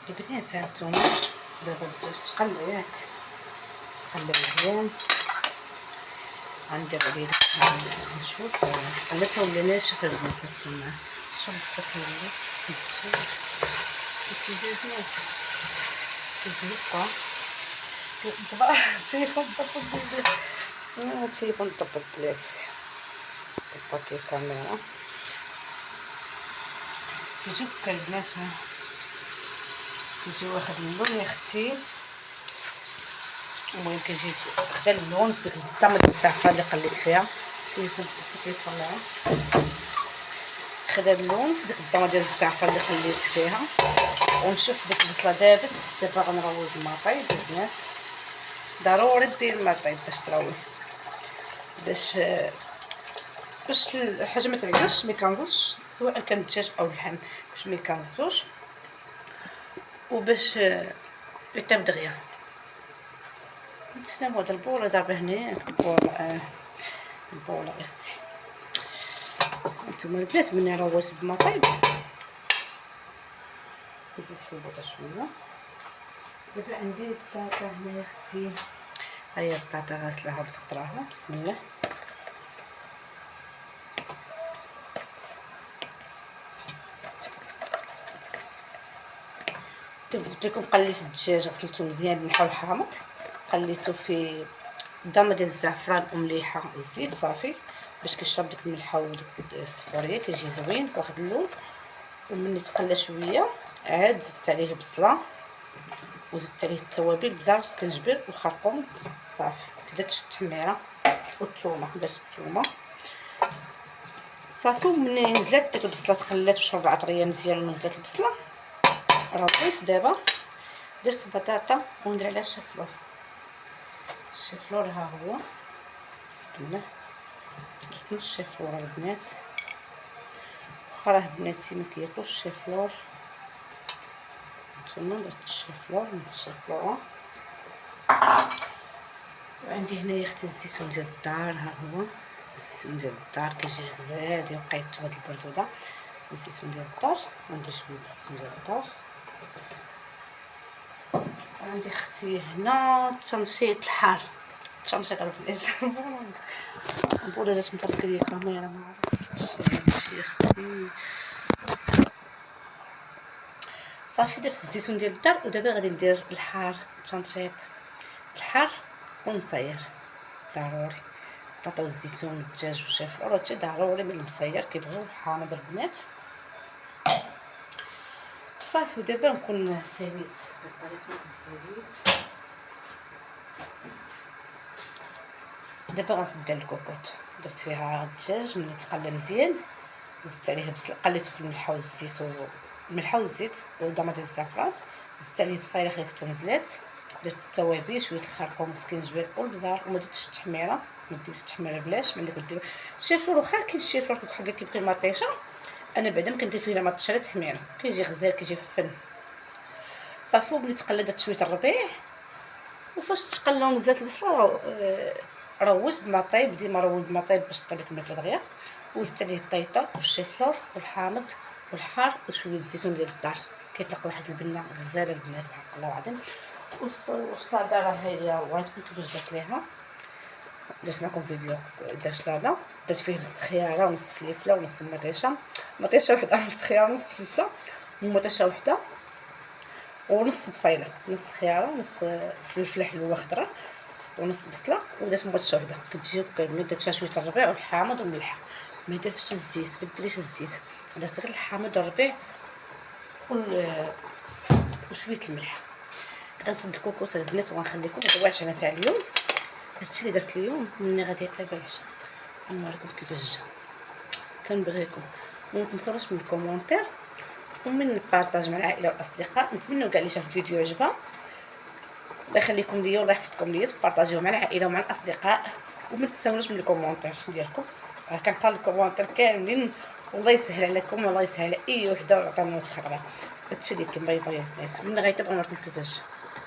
البنات هانتوما دابا الدجاج تقلى ياك تقلى مزيان. غندير عليه نشوف تقلات ولا ناشف البنات. هانتوما شوف التقليه كيجي زوين كيجي هكا طبعا التليفون ضبط البلاصه. التليفون ضبط البلاصه ضبط الكاميرا. كيجيو هكا البنات كيجي واخد اللون يا اختي. المهم كيجي خدا اللون ديك الزبده ديال الزعفران اللي قليت فيها. التليفون ضبط لي طلعو خدا اللون ديك الضمه ديال الزعفران اللي خليت فيها. ونشوف ديك البصله دابت. دابا غنروج المطيب البنات. ضروري دير المطيب باش تروي باش الحاجه ما تعجنش ما كنزش سواء كان الدجاج او اللحم باش ما كنزوش وباش يطيب دغيا. نتسناو هاد البوله دابا هنا البوله اختي. نتوما البنات ملي رويت بالمطيب نزيد في البوطه شويه. دابا عندي البطاطا هنا يا اختي. هيا البطاطا غاسلاها وتقطراها بسم الله. كيف قلت لكم قليت الدجاج غسلته مزيان بالملحه والحامض. قليته في ضمه ديال الزعفران ومليحه وزيت صافي باش كيشرب ديك الملحه وديك الصفوريه كيجي زوين واخد اللون. ومني تقلى شويه عاد زدت عليه البصله وزدت عليه التوابل بزاف وسكنجبر والخرقوم صافي. درت التحميره والثومه درت الثومه صافي. ومني نزلت ديك البصله تقلات وشرب عطريه مزيان ونزلت البصله رويت. دابا درت البطاطا وندير عليها الشفلور. الشفلور ها هو بسم الله. درت نص الشفلور البنات. واخا راه بناتي ما كياكلوش الشفلور نتوما درت الشفلور نص الشفلوره. وعندي هنايا اختي الزيتون ديال الدار. ها هو الزيتون ديال الدار كيجي غزال ديال وقيته هاد البردوده. الزيتون ديال الدار وندير شويه الزيتون ديال الدار. عندي اختي هنا تنشيط الحار تنشيط البنات. البوله جات مطرقه ليا الكاميرا ما عرفتش ماشي اختي صافي. درت الزيتون ديال الدار ودابا غادي ندير الحار تنشيط الحار ومصير ضروري. البطاطا والزيتون والدجاج والشيفور هادشي ضروري من المصير كيبغيو الحامض البنات صافي. ودابا نكون ساليت بالطريقه ساليت. دابا غنسد الكوكوط درت فيها الدجاج ملي تقلى مزيان زدت عليه البصله قليته في الملحه والزيت الملحه والزيت وضمه ديال الزعفران. زدت عليه البصيله خليت تنزلات. درت التوابل شويه الخرقوم والسكينجبير والبزار وما درتش التحميره. ما ديرش التحميره بلاش ما عندك دير الشيفور. واخا كاين الشيفور حاجه كيبقى مطيشه انا بعدا ما كندير فيه لا مطيشه لا تحميره كيجي غزال كيجي فن صافي. ملي تقلى درت شويه الربيع وفاش تقلى ونزلت البصله رويت بالمطيب. ديما روي بالمطيب باش طيب لك الماكله دغيا. وزدت عليه البطيطه والشيفور والحامض والحار وشويه الزيتون ديال الدار كيطلق واحد البنه غزاله البنات بحق الله العظيم. والسلاطه راه هي وريتكم كيفاش درت ليها. درت معكم فيديو درت سلاطه درت فيه نص خياره ونص فليفله ونص مطيشه وحده نص خياره ونص فليفله ومطيشه وحده ونص بصيله نص خياره ونص فلفله حلوه خضراء ونص بصله ودرت مطيشه وحده. كتجي هكا درت فيها شويه الربيع والحامض والملح ما درتش الزيت ما ديريش الزيت درت غير الحامض والربيع وشويه الملح. غنسد الكوكوط البنات وغنخليكم مطوعش انا تاع اليوم. هادشي اللي درت اليوم ملي غادي يطيب العشاء نوريكم كيفاش جا. كنبغيكم وما تنساوش من الكومونتير ومن البارطاج مع العائله والاصدقاء. نتمنى كاع اللي شاف الفيديو عجبها الله يخليكم ليا والله يحفظكم ليا تبارطاجيوه مع العائله ومع الاصدقاء. وما تنساوناش من الكومونتير ديالكم كنقرا الكومونتير كاملين والله يسهل عليكم والله يسهل على اي وحده وعطينا في خطره. هادشي اللي كاين. باي باي الناس من غيطيب غنوريكم كيفاش